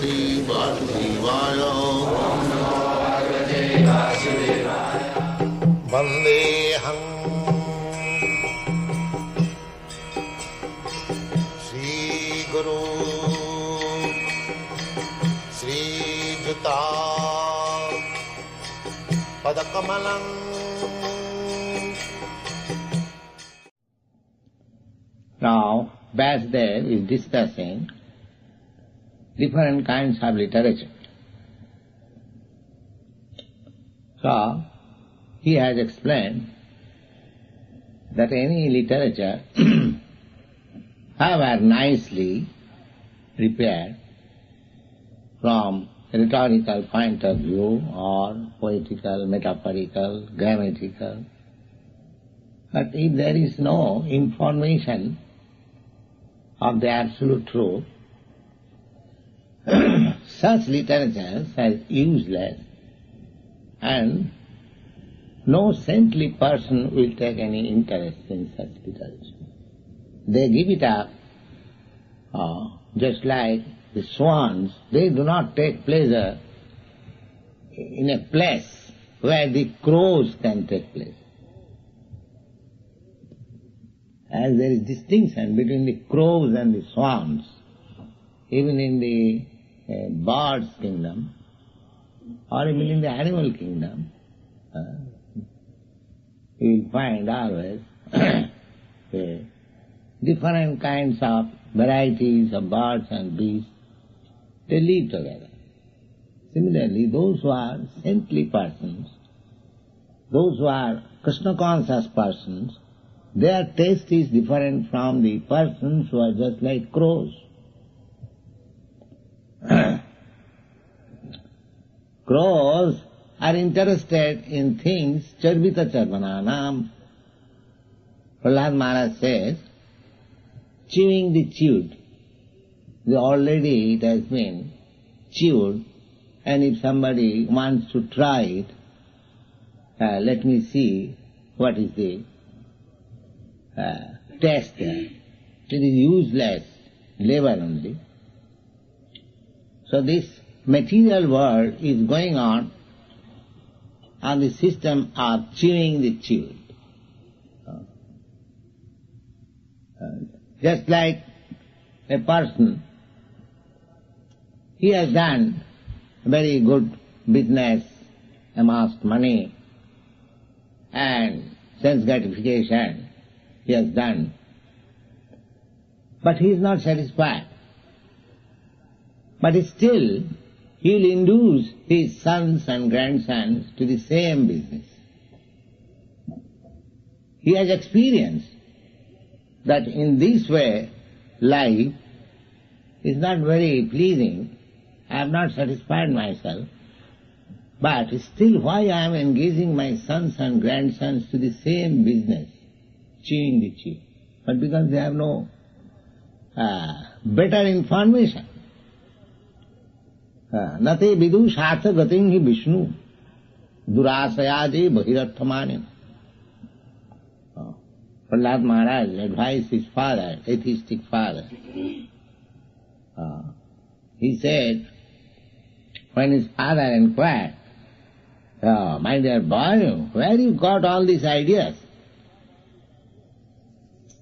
Bhagavate Vasudevaya. Vandeham Sri Guru Sri Juta Padakamalam. Now, Vasudev is discussing different kinds of literature. So, he has explained that any literature, however nicely prepared from a rhetorical point of view or poetical, metaphorical, grammatical, but if there is no information of the absolute truth, such literature is useless, and no saintly person will take any interest in such literature. They give it up, just like the swans. They do not take pleasure in a place where the crows can take pleasure. As there is distinction between the crows and the swans, even in the birds' kingdom, or even in the animal kingdom, you will find always different kinds of varieties of birds and beasts, they live together. Similarly, those who are saintly persons, those who are Krishna-conscious persons, their taste is different from the persons who are just like crows. Crows are interested in things charvita charvananam. Prahlad Maharaj says, chewing the chewed. Already it has been chewed, and if somebody wants to try it, let me see what is the taste there. It is useless labor only. So this material world is going on the system of chewing the chewed. Just like a person, he has done very good business, amassed money, and sense gratification he has done, but he is not satisfied. But still, he will induce his sons and grandsons to the same business. He has experienced that in this way life is not very pleasing. I have not satisfied myself, but still why I am engaging my sons and grandsons to the same business, chewing the chew? But because they have no better information. Nate vidu shatha gating hi Vishnu durasayade bhirarthamane. Prahlad Maharaj advised his father, atheistic father. He said, when his father inquired, my dear boy, where you got all these ideas?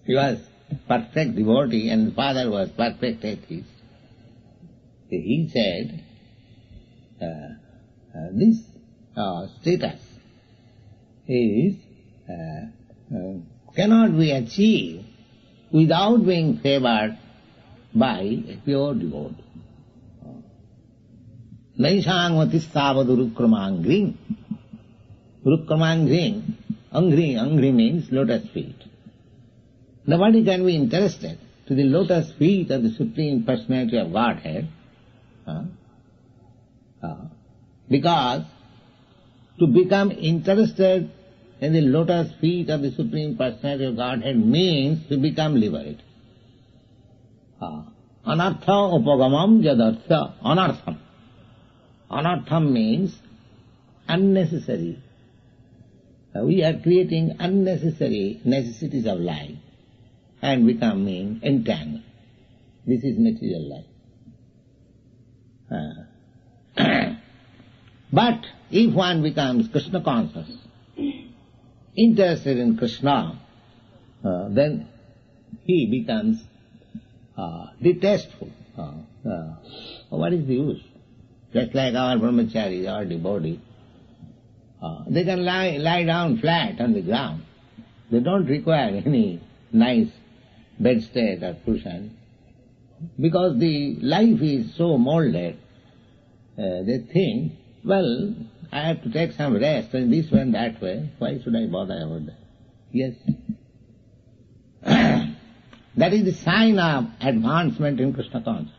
He was perfect devotee and the father was perfect atheist. He said, this status is cannot be achieved without being favored by a pure devotee. Naisangvati savadu rukkramangring. Rukkramangring, angri means lotus feet. Nobody can be interested to the lotus feet of the Supreme Personality of Godhead, because to become interested in the lotus feet of the Supreme Personality of Godhead means to become liberated. Anartha upagamam jadartha, anartham. Anartham means unnecessary. We are creating unnecessary necessities of life and becoming entangled. This is material life. But if one becomes Krishna conscious, interested in Krishna, then he becomes detestful. What is the use? Just like our brahmacharis, our devotees, they can lie down flat on the ground. They don't require any nice bedstead or cushion, because the life is so molded. They think, well, I have to take some rest in this way and that way. Why should I bother about that? Yes. That is the sign of advancement in Krishna consciousness.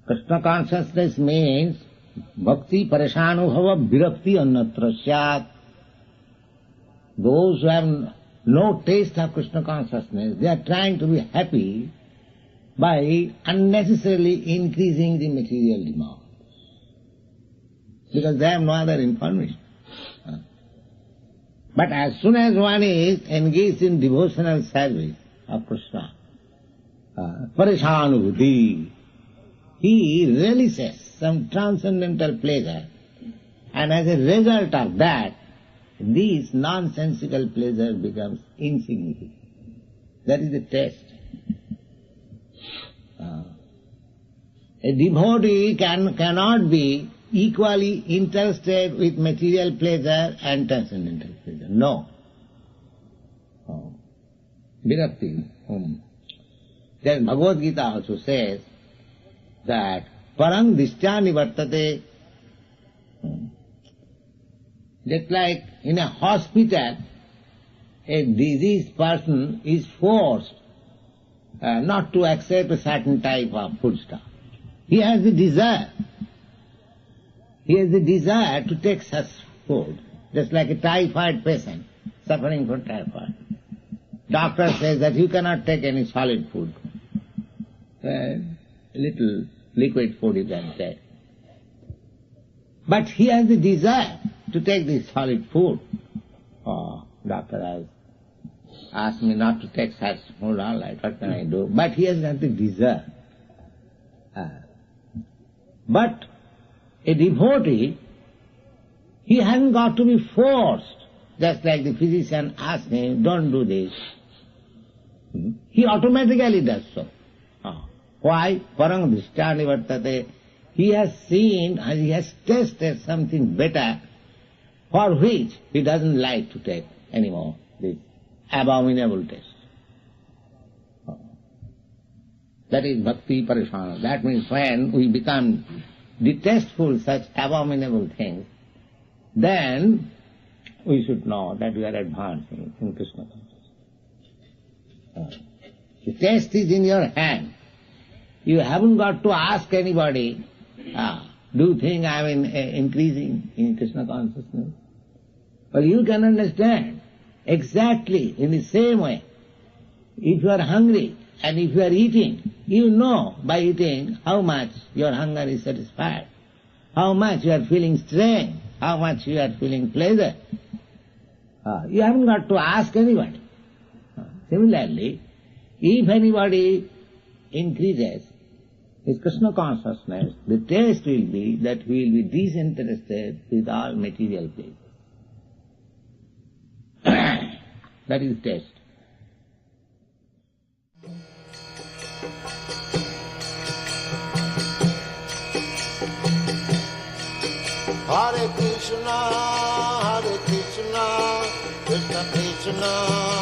Krishna consciousness means bhakti parishanubhava virakti annatra syat. Those who have no taste of Krishna consciousness, they are trying to be happy by unnecessarily increasing the material demand, because they have no other information. But as soon as one is engaged in devotional service of Krishna, parishanubhuti, he relishes some transcendental pleasure, and as a result of that, this nonsensical pleasure becomes insignificant. That is the test. A devotee cannot be equally interested with material pleasure and transcendental pleasure. No. Virakti. Then Bhagavad-gita also says that parang dishtya nivartate. Just like in a hospital, a diseased person is forced not to accept a certain type of foodstuff. He has the desire. He has the desire to take such food, just like a typhoid patient suffering from typhoid. Doctor says that you cannot take any solid food. Little liquid food you can take. But he has the desire to take this solid food. Doctor has asked me not to take such food, all right, what can I do? But he has got the desire. But a devotee, he hasn't got to be forced, just like the physician asked him, don't do this. He automatically does so. Why? Parang drishtya nivartate. He has seen and he has tasted something better, for which he doesn't like to take anymore this abominable taste. That is bhakti parishana. That means when we become detestful such abominable things, then we should know that we are advancing in Krishna consciousness. The taste is in your hand. You haven't got to ask anybody, do you think I am increasing in Krishna consciousness? Well, you can understand exactly in the same way. If you are hungry and if you are eating, you know by eating how much your hunger is satisfied, how much you are feeling strength, how much you are feeling pleasure. You haven't got to ask anybody. Similarly, if anybody increases his Krishna consciousness, the taste will be that he will be disinterested with all material pleasures. That is taste. Hare Krishna, Krishna Krishna,